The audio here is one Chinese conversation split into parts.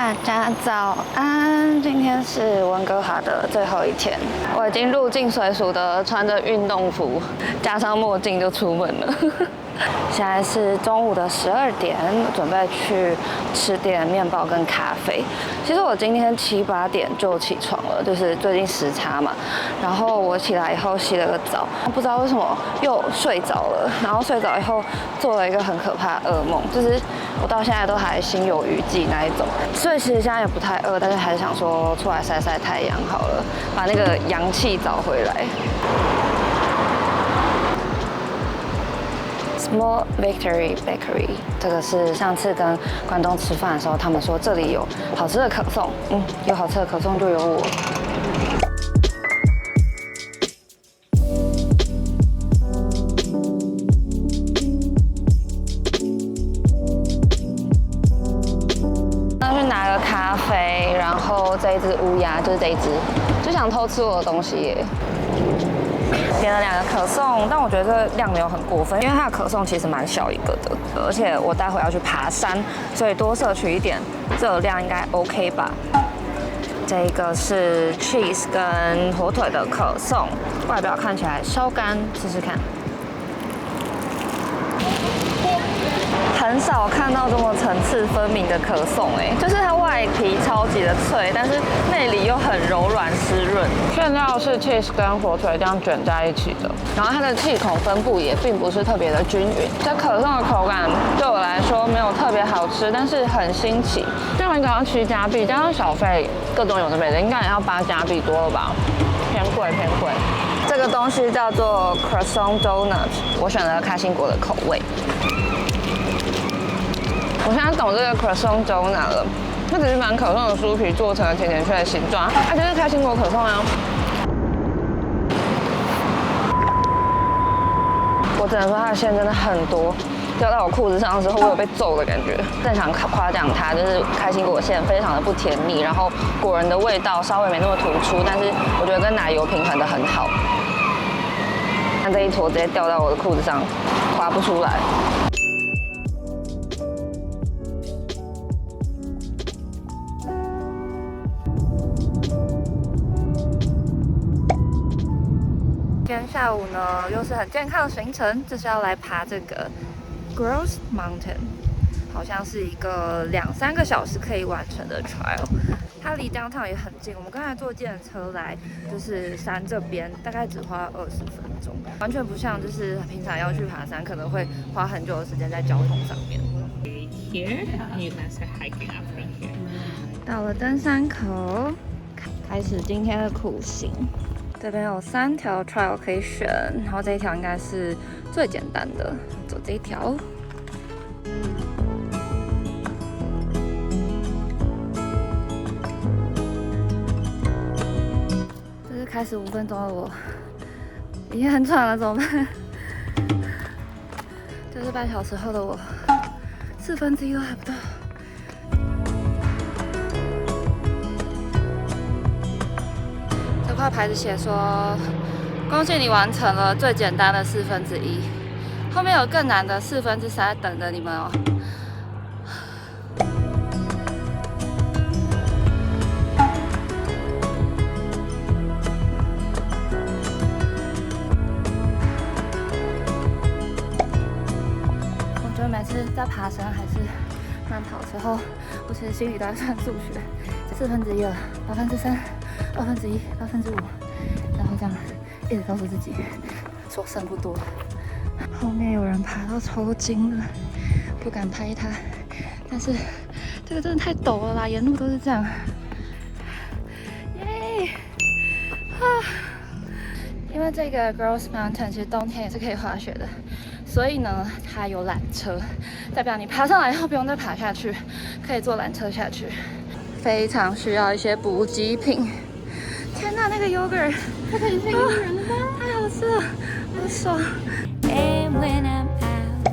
大家早安，今天是温哥华的最后一天，我已经入境随俗的穿着运动服，加上墨镜就出门了。现在是中午的12点，准备去吃点面包跟咖啡。其实我今天7、8点就起床了，就是最近时差嘛。然后我起来以后洗了个澡，不知道为什么又睡着了。然后睡着以后做了一个很可怕的噩梦，就是我到现在都还心有余悸那一种。所以其实现在也不太饿，但是还是想说出来晒晒太阳好了，把那个阳气找回来。Small Victory Bakery， 这个是上次跟关东吃饭的时候，他们说这里有好吃的可颂，有好吃的可颂就有我。那去拿个咖啡，然后这一只乌鸦就是这一只，就想偷吃我的东西耶。点了2个可颂，但我觉得这个量没有很过分，因为它的可颂其实蛮小一个的，而且我待会要去爬山，所以多摄取一点热量应该 OK 吧。这个是 cheese 跟火腿的可颂，外表看起来稍干，试试看。很少看到这么层次分明的可颂，就是它外皮超级的脆，但是内里又很柔软湿润。馅料是 cheese 跟火腿这样卷在一起的，然后它的气孔分布也并不是特别的均匀。这可颂的口感对我来说没有特别好吃，但是很新奇。这样一个要7加币，加上小费，各种有的没的，应该也要8加币多了吧？偏贵偏贵。这个东西叫做 croissant donut， 我选了开心果的口味。我现在懂这个 croissant donut 了，它只是把可颂的酥皮做成了甜甜圈的形状，它就是开心果可颂啊。我只能说它的馅真的很多，掉到我裤子上的时候，我有被揍的感觉。正想夸奖它，就是开心果馅非常的不甜腻，然后果仁的味道稍微没那么突出，但是我觉得跟奶油平衡的很好。看这一坨直接掉到我的裤子上，滑不出来。今天下午呢，又是很健康的行程，就是要来爬这个 Grouse Mountain， 好像是一个2、3个小时可以完成的 trail。它离 downtown 也很近，我们刚才坐电车来，就是山这边，大概只花20分钟，完全不像就是平常要去爬山，可能会花很久的时间在交通上面。Here, and you can start hiking up from here. 到了登山口，开始今天的苦行。这边有3条 trail 可以选，然后这一条应该是最简单的，走这一条。这是开始5分钟的我，已经很喘了，怎么办？这是半小时后的我，1/4都还不到。这块牌子写说：“恭喜你完成了最简单的1/4，后面有更难的3/4等着你们哦。”我觉得每次在爬山还是慢跑的时候，我其实心里都在算数学，1/4了，3/8、1/2、5/5，然后这样一直告诉自己说剩不多。后面有人爬到抽筋了，不敢拍他，但是这个真的太陡了啦，沿路都是这样。耶！因为这个 Grouse Mountain 其实冬天也是可以滑雪的，所以呢，它有缆车，代表你爬上来以后不用再爬下去，可以坐缆车下去。非常需要一些补给品。天哪，那个 yogurt， 它可以是一个人的吗？太好吃了，好爽。And when I'm out,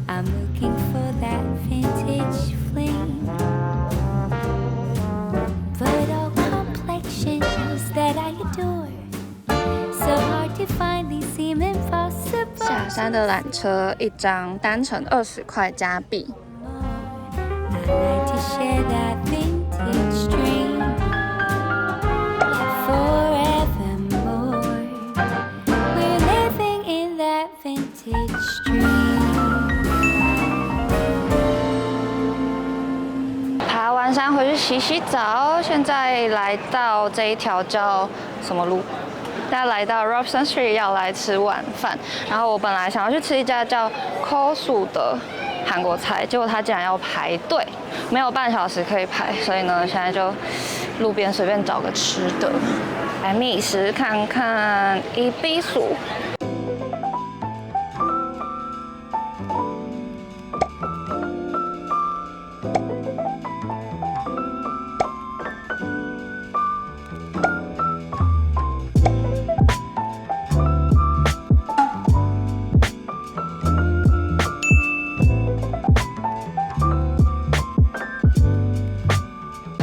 I'm looking for that vintage flame. But all complexions that I adore, so hard to find these seem impossible. 下山的缆车1张单程20块加币。I like to share that 完山回去洗洗澡。现在来到这一条叫什么路？大家来到 Robson Street 要来吃晚饭，然后我本来想要去吃一家叫 Kosu 的韩国菜，结果他竟然要排队，没有半小时可以排，所以呢，现在就路边随便找个吃的，来觅食看看一比数。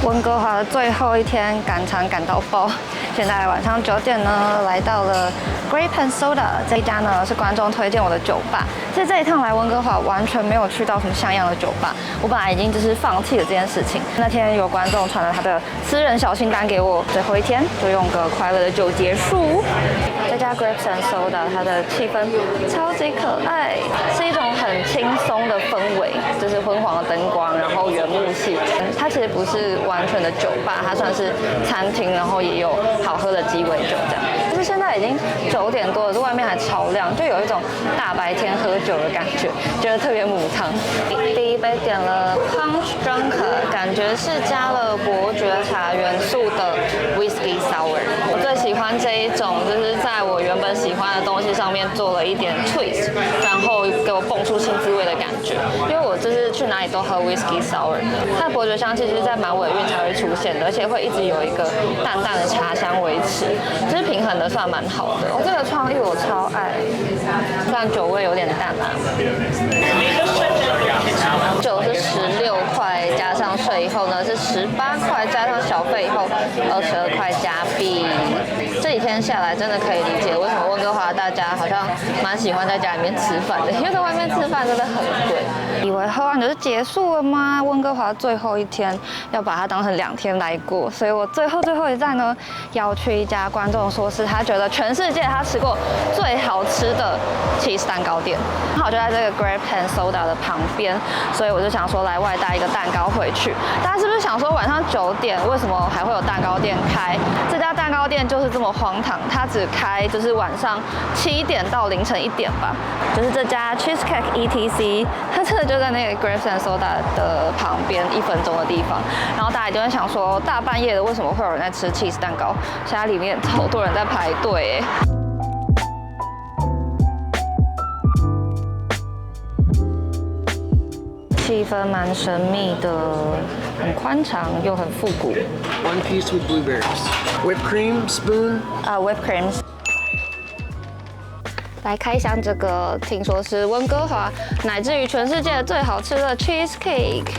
温哥华的最后一天，赶场赶到爆。现在晚上9点呢，来到了 Grape and Soda 这一家呢，是观众推荐我的酒吧。其实这一趟来温哥华完全没有去到什么像样的酒吧，我本来已经就是放弃了这件事情。那天有观众传了他的私人小清单给我，最后一天就用个快乐的酒结束。这家 Grape and Soda 它的气氛超级可爱，是一种很轻松的氛围，就是昏黄的灯光，然后原木气。它其实不是完全的酒吧，它算是餐厅，然后也有好喝的鸡尾酒这样。但是现在已经9点多了，这外面还超亮，就有一种大白天喝酒的感觉，觉得特别母汤。第一杯点了 Punch Drunk， 感觉是加了伯爵茶元素的 Whisky Sour。我最喜欢这一种，就是在我原本喜欢的东西上面做了一点 twist， 然后给我蹦出新滋味的感觉。因为我就是去哪里都喝 Whisky Sour， 它的伯爵香气就是在蛮尾韵才会出现的，而且会一直有一个淡淡的茶香维持，就是平衡的算蛮好的。这个创意我超爱，虽然酒味有点淡啦。酒是16块，加上税以后呢是18块，加上小费以后22块加币。这几天下来真的可以理解为什么温哥华大家好像蛮喜欢在家里面吃饭的，因为在外面吃饭真的很贵。以为喝完酒就结束了吗？温哥华最后一天要把它当成2天来过，所以我最后一站呢要去一家观众说是他觉得全世界他吃过最好吃的cheese蛋糕店，刚好就在这个 Grape and Soda 的旁边，所以我就想说来外带一个蛋糕回去。大家是不是想说晚上9点为什么还会有蛋糕店开？这家蛋糕店就是这么荒唐，它只开就是晚上7点到凌晨1点吧。就是这家 Cheesecake ETC， 它真的就在那个 Grape and Soda 的旁边1分钟的地方。然后大家就会想说，大半夜的为什么会有人在吃 cheese 蛋糕？现在里面好多人在排队哎。气氛蛮神秘的，很宽敞又很复古。One piece with blueberries. Whipped cream, spoon. Whipped cream. 来开箱这个，听说是温哥华乃至于全世界最好吃的 cheesecake。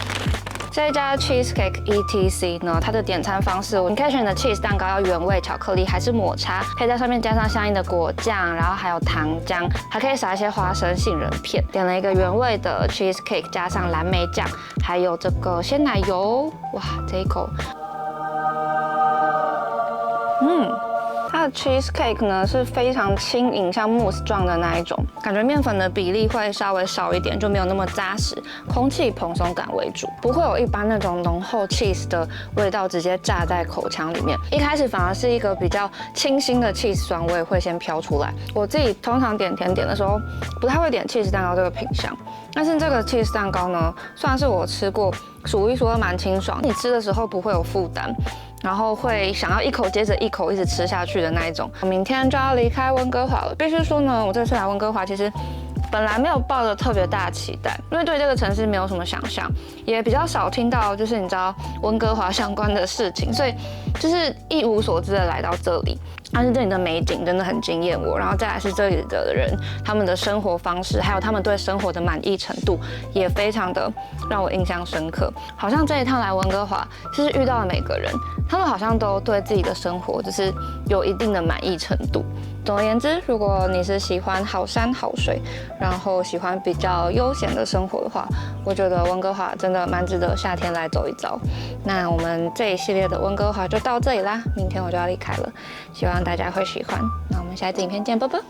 这一家 Cheesecake ETC 呢，它的点餐方式，你可以选的 cheese 蛋糕要原味巧克力还是抹茶，可以在上面加上相应的果酱，然后还有糖浆，还可以撒一些花生杏仁片。点了一个原味的 cheesecake， 加上蓝莓酱，还有这个鲜奶油。哇，这一口，它的 cheesecake 呢是非常轻盈，像 mousse 状的那一种，感觉面粉的比例会稍微少一点，就没有那么扎实，空气蓬松感为主，不会有一般那种浓厚 cheese 的味道直接炸在口腔里面。一开始反而是一个比较清新的 cheese 酸味会先飘出来。我自己通常点甜点的时候，不太会点 cheese 蛋糕这个品项，但是这个 cheese 蛋糕呢，算是我吃过数一数二蛮清爽，你吃的时候不会有负担。然后会想要一口接着一口一直吃下去的那一种。我明天就要离开温哥华了，必须说呢，我这次来温哥华其实本来没有抱着特别大的期待，因为对这个城市没有什么想象，也比较少听到就是你知道温哥华相关的事情，所以就是一无所知的来到这里。但是这里的美景真的很惊艳我，然后再来是这里的人，他们的生活方式，还有他们对生活的满意程度，也非常的让我印象深刻。好像这一趟来温哥华，其实遇到的每个人，他们好像都对自己的生活就是有一定的满意程度。总而言之，如果你是喜欢好山好水，然后喜欢比较悠闲的生活的话，我觉得温哥华真的蛮值得夏天来走一遭。那我们这一系列的温哥华就到这里啦，明天我就要离开了，希望大家会喜欢。那我们下一支影片见，拜拜。